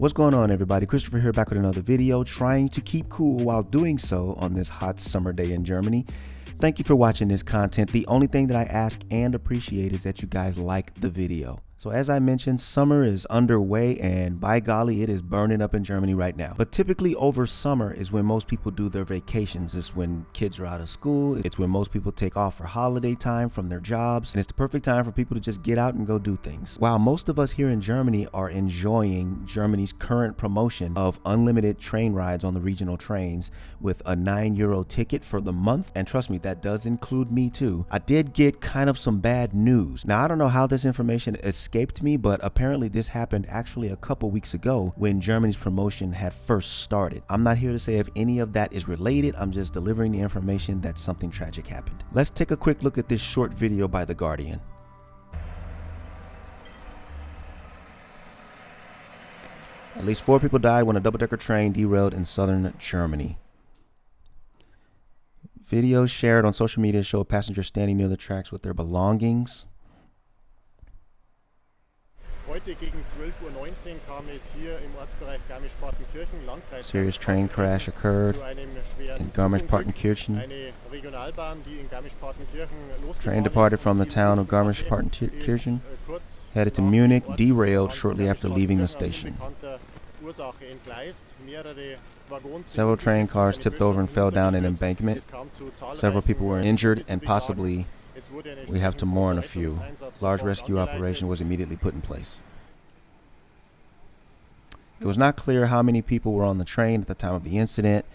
What's going on, everybody? Christopher here, back with another video, trying to keep cool while doing so on this hot summer day in Germany. Thank you for watching this content. The only thing that I ask and appreciate is that you guys like the video. So as I mentioned, summer is underway and by golly, it is burning up in Germany right now. But typically over summer is when most people do their vacations. It's when kids are out of school. It's when most people take off for holiday time from their jobs. And it's the perfect time for people to just get out and go do things. While most of us here in Germany are enjoying Germany's current promotion of unlimited train rides on the regional trains with a €9 ticket for the month. And trust me, that does include me too. I did get kind of some bad news. Now, I don't know how this information escaped me, but apparently this happened actually a couple weeks ago when Germany's promotion had first started. I'm not here to say if any of that is related. I'm just delivering the information that something tragic happened. Let's take a quick look at this short video by The Guardian. At least 4 people died when a double-decker train derailed in southern Germany. Videos shared on social media show passengers standing near the tracks with their belongings. Serious train crash occurred in Garmisch-Partenkirchen. Train departed from the town of Garmisch-Partenkirchen, headed to Munich, derailed shortly after leaving the station. Several train cars tipped over and fell down an embankment. Several people were injured and possibly we have to mourn a few. A large rescue operation was immediately put in place. It was not clear how many people were on the train at the time of the incident.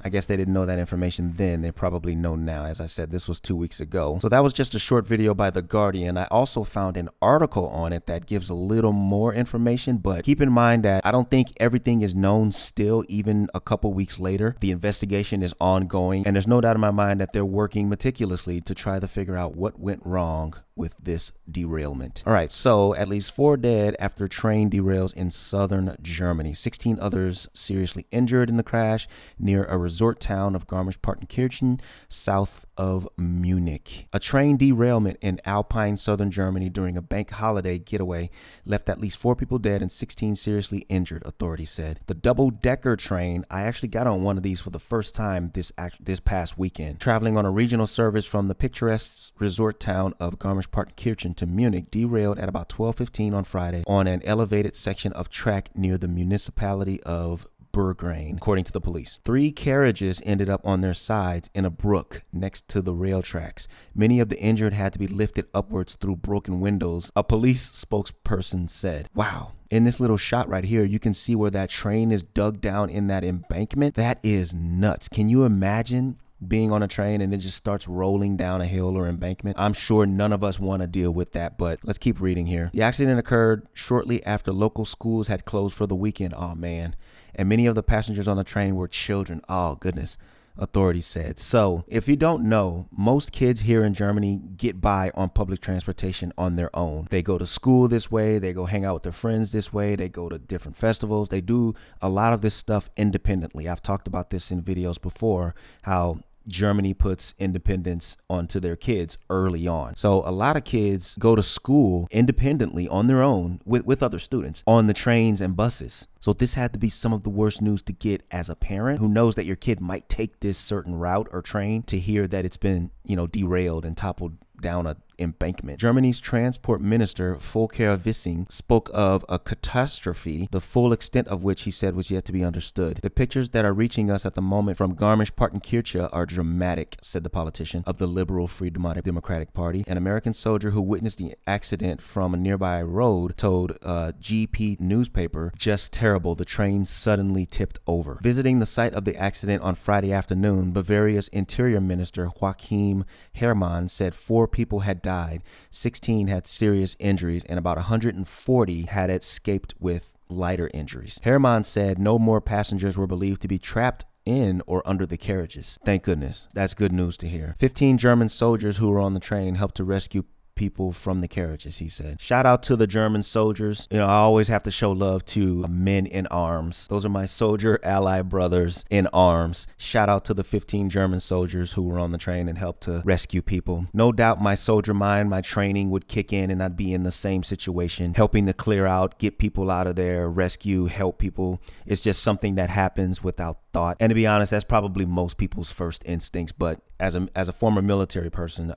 I guess they didn't know that information then. They probably know now. As I said, this was 2 weeks ago. So that was just a short video by The Guardian. I also found an article on it that gives a little more information, but keep in mind that I don't think everything is known still, even a couple weeks later. The investigation is ongoing, and there's no doubt in my mind that they're working meticulously to try to figure out what went wrong with this derailment. All right, so at least 4 dead after train derails in southern Germany. 16 others seriously injured in the crash near a resort town of Garmisch-Partenkirchen, south of Munich. A train derailment in Alpine southern Germany during a bank holiday getaway left at least 4 people dead and 16 seriously injured, authorities said. The double-decker train, I actually got on one of these for the first time this past weekend. Traveling on a regional service from the picturesque resort town of Garmisch-Partenkirchen to Munich, derailed at about 12:15 on Friday on an elevated section of track near the municipality of Burgrain, according to the police. 3 carriages ended up on their sides in a brook next to the rail tracks. Many of the injured had to be lifted upwards through broken windows, a police spokesperson said. Wow. In this little shot right here, you can see where that train is dug down in that embankment. That is nuts. Can you imagine being on a train and it just starts rolling down a hill or embankment? I'm sure none of us want to deal with that, but let's keep reading here. The accident occurred shortly after local schools had closed for the weekend. Oh man. And many of the passengers on the train were children. Oh goodness, authorities said. So if you don't know, most kids here in Germany get by on public transportation on their own. They go to school this way. They go hang out with their friends this way. They go to different festivals. They do a lot of this stuff independently. I've talked about this in videos before, how Germany puts independence onto their kids early on. So a lot of kids go to school independently on their own with other students on the trains and buses. So this had to be some of the worst news to get as a parent who knows that your kid might take this certain route or train, to hear that it's been, derailed and toppled down a embankment. Germany's transport minister Volker Wissing spoke of a catastrophe, the full extent of which he said was yet to be understood. The pictures that are reaching us at the moment from Garmisch-Partenkirchen are dramatic, said the politician of the Liberal Free Democratic Party. An American soldier who witnessed the accident from a nearby road told GP newspaper, "Just terrible, the train suddenly tipped over." Visiting the site of the accident on Friday afternoon, Bavaria's Interior Minister Joachim Herrmann said 4 people had died, 16 had serious injuries, and about 140 had escaped with lighter injuries. Herrmann said no more passengers were believed to be trapped in or under the carriages. Thank goodness. That's good news to hear. 15 German soldiers who were on the train helped to rescue people from the carriages, he said. Shout out to the German soldiers. You know, I always have to show love to men in arms. Those are my soldier ally brothers in arms. Shout out to the 15 German soldiers who were on the train and helped to rescue people. No doubt my soldier mind, my training would kick in and I'd be in the same situation, helping to clear out, get people out of there, rescue, help people. It's just something that happens without thought. And to be honest, that's probably most people's first instincts. But as a former military person,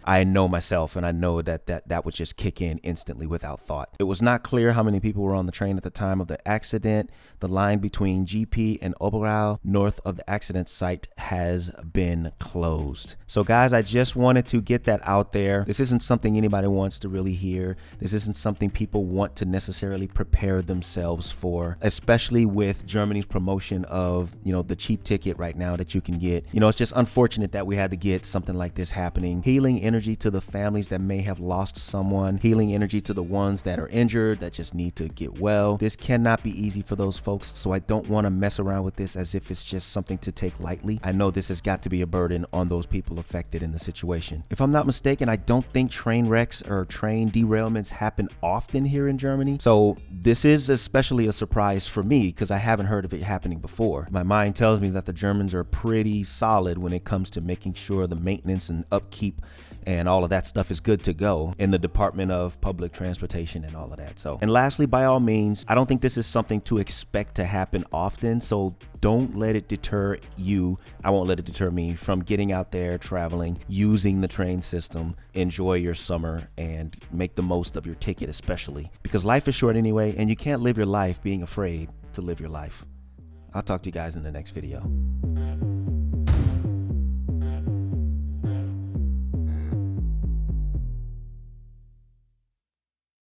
I know myself, and I know that would just kick in instantly without thought. It was not clear how many people were on the train at the time of the accident. The line between GP and Oberau, north of the accident site, has been closed. So guys, I just wanted to get that out there. This isn't something anybody wants to really hear. This isn't something people want to necessarily prepare themselves for, especially with Germany's promotion of, you know, the cheap ticket right now that you can get. You know, it's just unfortunate that we had to get something like this happening. Healing energy to the families that may have lost someone, healing energy to the ones that are injured, that just need to get well. This cannot be easy for those folks, so I don't want to mess around with this as if it's just something to take lightly. I know this has got to be a burden on those people affected in the situation. If I'm not mistaken, I don't think train wrecks or train derailments happen often here in Germany, so this is especially a surprise for me because I haven't heard of it happening before. My mind tells me that the Germans are pretty solid when it comes to making sure the maintenance and upkeep and all of that stuff is good to go in the Department of Public Transportation and all of that. So, and lastly, by all means, I don't think this is something to expect to happen often, so don't let it deter you. I won't let it deter me from getting out there, traveling, using the train system. Enjoy your summer and make the most of your ticket, especially because life is short anyway, and you can't live your life being afraid to live your life. I'll talk to you guys in the next video.